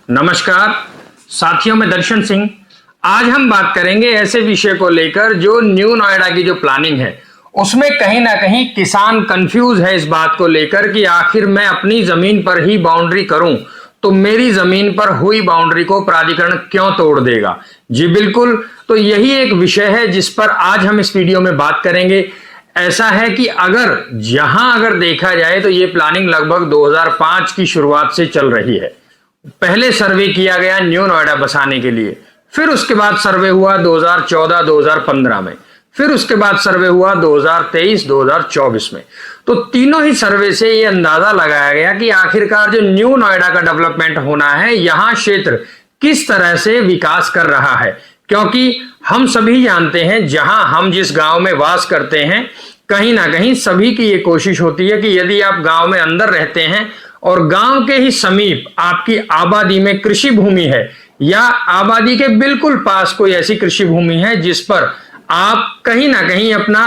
नमस्कार साथियों, मैं दर्शन सिंह। आज हम बात करेंगे ऐसे विषय को लेकर जो न्यू नोएडा की जो प्लानिंग है उसमें कहीं ना कहीं किसान कंफ्यूज है इस बात को लेकर कि आखिर मैं अपनी जमीन पर ही बाउंड्री करूं तो मेरी जमीन पर हुई बाउंड्री को प्राधिकरण क्यों तोड़ देगा। जी बिल्कुल, तो यही एक विषय है जिस पर आज हम इस वीडियो में बात करेंगे। ऐसा है कि अगर देखा जाए तो ये प्लानिंग लगभग 2005 की शुरुआत से चल रही है। पहले सर्वे किया गया न्यू नोएडा बसाने के लिए, फिर उसके बाद सर्वे हुआ 2014-2015 में, फिर उसके बाद सर्वे हुआ 2023-2024 में। तो तीनों ही सर्वे से ये अंदाजा लगाया गया कि आखिरकार जो न्यू नोएडा का डेवलपमेंट होना है, यहां क्षेत्र किस तरह से विकास कर रहा है। क्योंकि हम सभी जानते हैं, जहां हम जिस गांव में वास करते हैं, कहीं ना कहीं सभी की ये कोशिश होती है कि यदि आप गांव में अंदर रहते हैं और गांव के ही समीप आपकी आबादी में कृषि भूमि है या आबादी के बिल्कुल पास कोई ऐसी कृषि भूमि है जिस पर आप कहीं ना कहीं अपना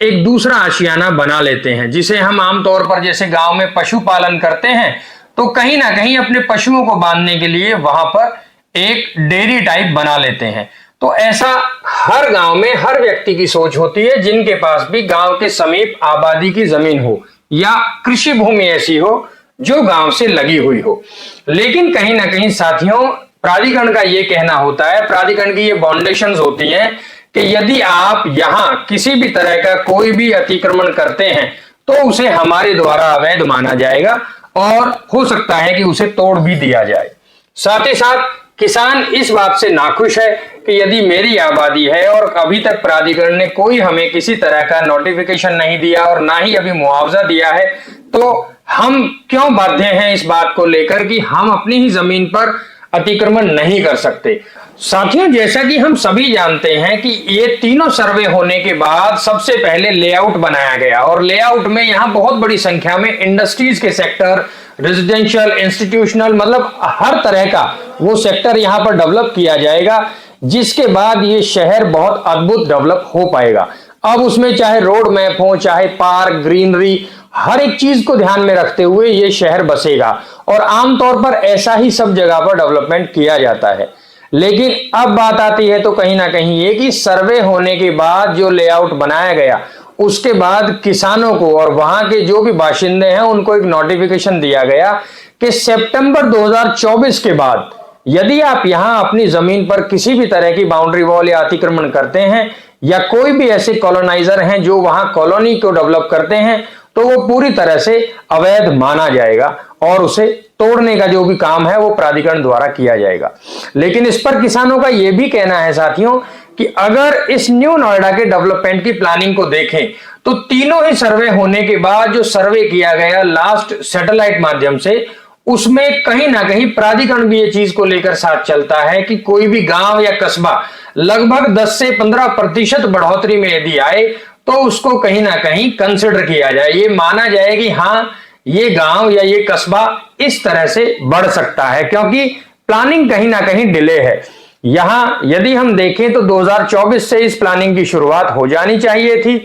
एक दूसरा आशियाना बना लेते हैं, जिसे हम आमतौर पर जैसे गांव में पशुपालन करते हैं तो कहीं ना कहीं अपने पशुओं को बांधने के लिए वहां पर एक डेयरी टाइप बना लेते हैं। तो ऐसा हर गांव में हर व्यक्ति की सोच होती है जिनके पास भी गांव के समीप आबादी की जमीन हो या कृषि भूमि ऐसी हो जो गांव से लगी हुई हो। लेकिन कहीं ना कहीं साथियों, प्राधिकरण का ये कहना होता है, प्राधिकरण की ये बाउंडेशंस होती हैं कि यदि आप यहां किसी भी तरह का कोई भी अतिक्रमण करते हैं तो उसे हमारे द्वारा अवैध माना जाएगा और हो सकता है कि उसे तोड़ भी दिया जाए। साथ ही साथ किसान इस बात से नाखुश है कि यदि मेरी आबादी है और अभी तक प्राधिकरण ने कोई हमें किसी तरह का नोटिफिकेशन नहीं दिया और ना ही अभी मुआवजा दिया है, तो हम क्यों बाध्य हैं इस बात को लेकर कि हम अपनी ही जमीन पर अतिक्रमण नहीं कर सकते। साथियों, जैसा कि हम सभी जानते हैं कि ये तीनों सर्वे होने के बाद सबसे पहले लेआउट बनाया गया और लेआउट में यहां बहुत बड़ी संख्या में इंडस्ट्रीज के सेक्टर, रेजिडेंशियल, इंस्टीट्यूशनल, मतलब हर तरह का वो सेक्टर यहां पर डेवलप किया जाएगा, जिसके बाद ये शहर बहुत अद्भुत डेवलप हो पाएगा। अब उसमें चाहे रोड मैप हो, चाहे पार्क, ग्रीनरी, हर एक चीज को ध्यान में रखते हुए ये शहर बसेगा और आमतौर पर ऐसा ही सब जगह पर डेवलपमेंट किया जाता है। लेकिन अब बात आती है तो कहीं ना कहीं ये कि सर्वे होने के बाद जो लेआउट बनाया गया उसके बाद किसानों को और वहां के जो भी बाशिंदे हैं उनको एक नोटिफिकेशन दिया गया कि सितंबर 2024 के बाद यदि आप यहां अपनी जमीन पर किसी भी तरह की बाउंड्री वॉल या अतिक्रमण करते हैं या कोई भी ऐसे कॉलोनाइजर हैं जो वहां कॉलोनी को डेवलप करते हैं, तो वो पूरी तरह से अवैध माना जाएगा और उसे तोड़ने का जो भी काम है वो प्राधिकरण द्वारा किया जाएगा। लेकिन इस पर किसानों का यह भी कहना है साथियों कि अगर इस न्यू नोएडा के डेवलपमेंट की प्लानिंग को देखें तो तीनों ही सर्वे होने के बाद जो सर्वे किया गया लास्ट सैटेलाइट माध्यम से, उसमें कहीं ना कहीं प्राधिकरण भी ये चीज को लेकर साथ चलता है कि कोई भी गांव या कस्बा लगभग 10 से 15% बढ़ोतरी में यदि आए तो उसको कहीं ना कहीं कंसिडर किया जाए, ये माना जाए कि हाँ ये गांव या ये कस्बा इस तरह से बढ़ सकता है, क्योंकि प्लानिंग कहीं ना कहीं डिले है। यहां यदि हम देखें तो 2024 से इस प्लानिंग की शुरुआत हो जानी चाहिए थी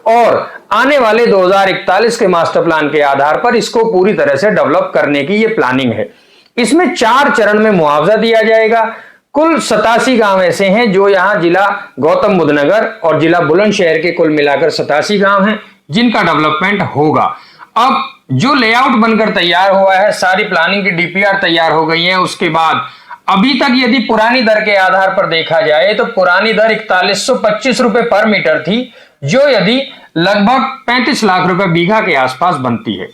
और आने वाले 2041 के मास्टर प्लान के आधार पर इसको पूरी तरह से डेवलप करने की ये प्लानिंग है। इसमें 4 चरण में मुआवजा दिया जाएगा। कुल 87 गांव ऐसे हैं जो यहां जिला गौतम बुद्ध नगर और जिला बुलंदशहर के कुल मिलाकर 87 गांव हैं जिनका डेवलपमेंट होगा। अब जो लेआउट बनकर तैयार हुआ है, सारी प्लानिंग की डीपीआर तैयार हो गई है, उसके बाद अभी तक यदि पुरानी दर के आधार पर देखा जाए तो पुरानी दर 4125 रुपए पर मीटर थी, जो यदि लगभग 35 लाख रुपए बीघा के आसपास बनती है।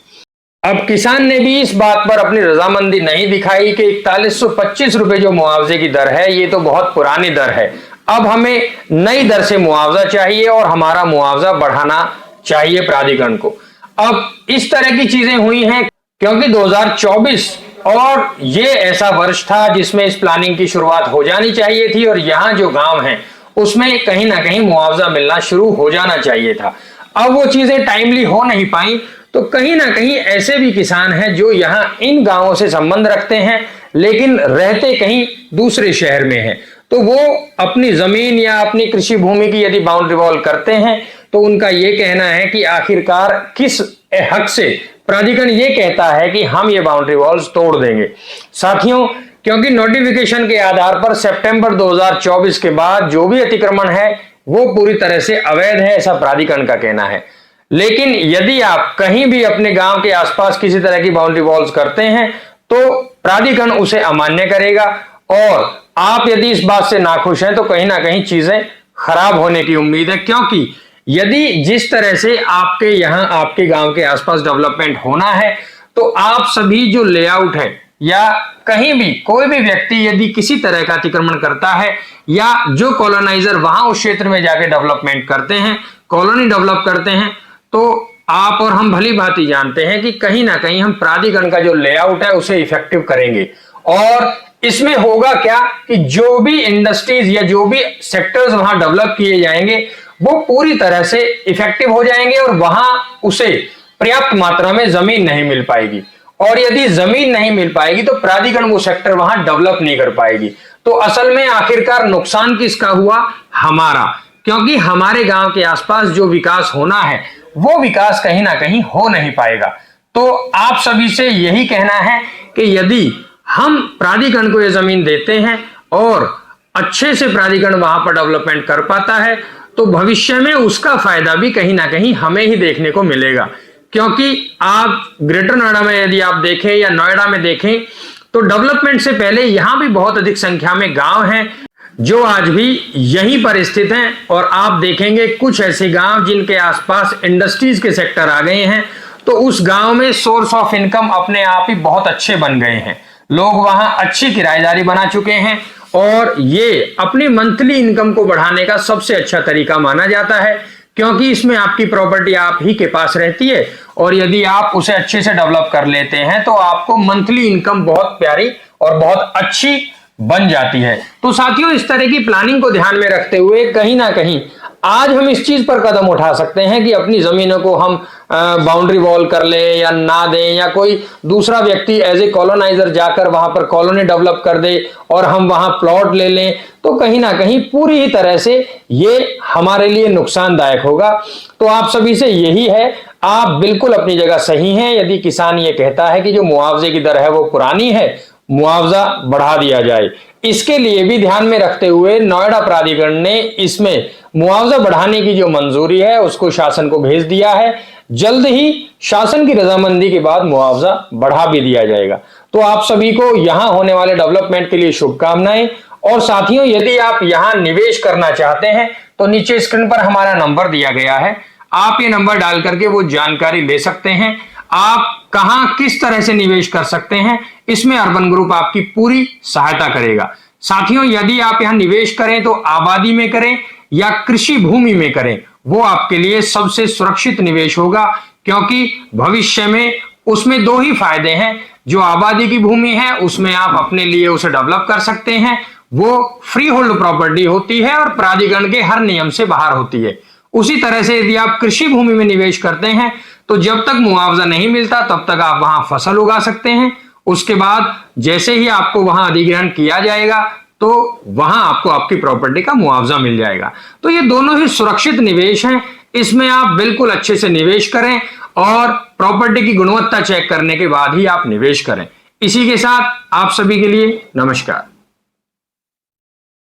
अब किसान ने भी इस बात पर अपनी रजामंदी नहीं दिखाई कि 4125 रुपए जो मुआवजे की दर है ये तो बहुत पुरानी दर है, अब हमें नई दर से मुआवजा चाहिए और हमारा मुआवजा बढ़ाना चाहिए प्राधिकरण को। अब इस तरह की चीजें हुई हैं क्योंकि 2024 और ये ऐसा वर्ष था जिसमें इस प्लानिंग की शुरुआत हो जानी चाहिए थी और यहां जो गांव हैं उसमें कहीं ना कहीं मुआवजा मिलना शुरू हो जाना चाहिए था। अब वो चीजें टाइमली हो नहीं पाई, तो कहीं ना कहीं ऐसे भी किसान हैं जो यहाँ इन गांवों से संबंध रखते हैं लेकिन रहते कहीं दूसरे शहर में हैं, तो वो अपनी जमीन या अपनी कृषि भूमि की यदि बाउंड्री वॉल करते हैं तो उनका ये कहना है कि आखिरकार किस हक से प्राधिकरण ये कहता है कि हम ये बाउंड्री वॉल्स तोड़ देंगे। साथियों, क्योंकि नोटिफिकेशन के आधार पर सितंबर 2024 के बाद जो भी अतिक्रमण है वो पूरी तरह से अवैध है, ऐसा प्राधिकरण का कहना है। लेकिन यदि आप कहीं भी अपने गांव के आसपास किसी तरह की बाउंड्री वॉल्स करते हैं तो प्राधिकरण उसे अमान्य करेगा, और आप यदि इस बात से नाखुश हैं तो कहीं ना कहीं चीजें खराब होने की उम्मीद है। क्योंकि यदि जिस तरह से आपके यहां आपके गांव के आसपास डेवलपमेंट होना है तो आप सभी जो लेआउट है या कहीं भी कोई भी व्यक्ति यदि किसी तरह का अतिक्रमण करता है या जो कॉलोनाइजर वहां उस क्षेत्र में जाके डेवलपमेंट करते हैं, कॉलोनी डेवलप करते हैं, तो आप और हम भली भांति जानते हैं कि कहीं ना कहीं हम प्राधिकरण का जो लेआउट है उसे इफेक्टिव करेंगे। और इसमें होगा क्या कि जो भी इंडस्ट्रीज या जो भी सेक्टर्स वहां डेवलप किए जाएंगे वो पूरी तरह से इफेक्टिव हो जाएंगे और वहां उसे पर्याप्त मात्रा में जमीन नहीं मिल पाएगी, और यदि जमीन नहीं मिल पाएगी तो प्राधिकरण वो सेक्टर वहां डेवलप नहीं कर पाएगी। तो असल में आखिरकार नुकसान किसका हुआ? हमारा, क्योंकि हमारे गांव के आसपास जो विकास होना है वो विकास कहीं ना कहीं हो नहीं पाएगा। तो आप सभी से यही कहना है कि यदि हम प्राधिकरण को ये जमीन देते हैं और अच्छे से प्राधिकरण वहां पर डेवलपमेंट कर पाता है तो भविष्य में उसका फायदा भी कहीं ना कहीं हमें ही देखने को मिलेगा। क्योंकि आप ग्रेटर नोएडा में यदि आप देखें या नोएडा में देखें तो डेवलपमेंट से पहले यहां भी बहुत अधिक संख्या में गांव हैं जो आज भी यहीं पर स्थित हैं, और आप देखेंगे कुछ ऐसे गांव जिनके आसपास इंडस्ट्रीज के सेक्टर आ गए हैं तो उस गांव में सोर्स ऑफ इनकम अपने आप ही बहुत अच्छे बन गए हैं। लोग वहां अच्छी किराएदारी बना चुके हैं और ये अपनी मंथली इनकम को बढ़ाने का सबसे अच्छा तरीका माना जाता है, क्योंकि इसमें आपकी प्रॉपर्टी आप ही के पास रहती है और यदि आप उसे अच्छे से डेवलप कर लेते हैं तो आपको मंथली इनकम बहुत प्यारी और बहुत अच्छी बन जाती है। तो साथियों, इस तरह की प्लानिंग को ध्यान में रखते हुए कहीं ना कहीं आज हम इस चीज पर कदम उठा सकते हैं कि अपनी जमीनों को हम बाउंड्री वॉल कर लें या ना दें, या कोई दूसरा व्यक्ति एज ए कॉलोनाइजर जाकर वहां पर कॉलोनी डेवलप कर दे और हम वहां प्लॉट ले लें, तो कहीं ना कहीं पूरी ही तरह से ये हमारे लिए नुकसानदायक होगा। तो आप सभी से यही है, आप बिल्कुल अपनी जगह सही हैं। यदि किसान ये कहता है कि जो मुआवजे की दर है वो पुरानी है, मुआवजा बढ़ा दिया जाए। इसके लिए भी ध्यान में रखते हुए नोएडा प्राधिकरण ने इसमें मुआवजा बढ़ाने की जो मंजूरी है उसको शासन को भेज दिया है। जल्द ही शासन की रजामंदी के बाद मुआवजा बढ़ा भी दिया जाएगा। तो आप सभी को यहां होने वाले डेवलपमेंट के लिए शुभकामनाएं। और साथियों, यदि आप यहां निवेश करना चाहते हैं तो नीचे स्क्रीन पर हमारा नंबर दिया गया है, आप ये नंबर डाल करके वो जानकारी ले सकते हैं। आप कहां किस तरह से निवेश कर सकते हैं, इसमें अर्बन ग्रुप आपकी पूरी सहायता करेगा। साथियों, यदि आप यहां निवेश करें तो आबादी में करें या कृषि भूमि में करें, वो आपके लिए सबसे सुरक्षित निवेश होगा, क्योंकि भविष्य में उसमें दो ही फायदे हैं। जो आबादी की भूमि है उसमें आप अपने लिए उसे डेवलप कर सकते हैं, वो फ्री होल्ड प्रॉपर्टी होती है और प्राधिकरण के हर नियम से बाहर होती है। उसी तरह से यदि आप कृषि भूमि में निवेश करते हैं तो जब तक मुआवजा नहीं मिलता तब तक आप वहां फसल उगा सकते हैं। उसके बाद जैसे ही आपको वहां अधिग्रहण किया जाएगा तो वहां आपको आपकी प्रॉपर्टी का मुआवजा मिल जाएगा। तो ये दोनों ही सुरक्षित निवेश हैं, इसमें आप बिल्कुल अच्छे से निवेश करें और प्रॉपर्टी की गुणवत्ता चेक करने के बाद ही आप निवेश करें। इसी के साथ आप सभी के लिए नमस्कार।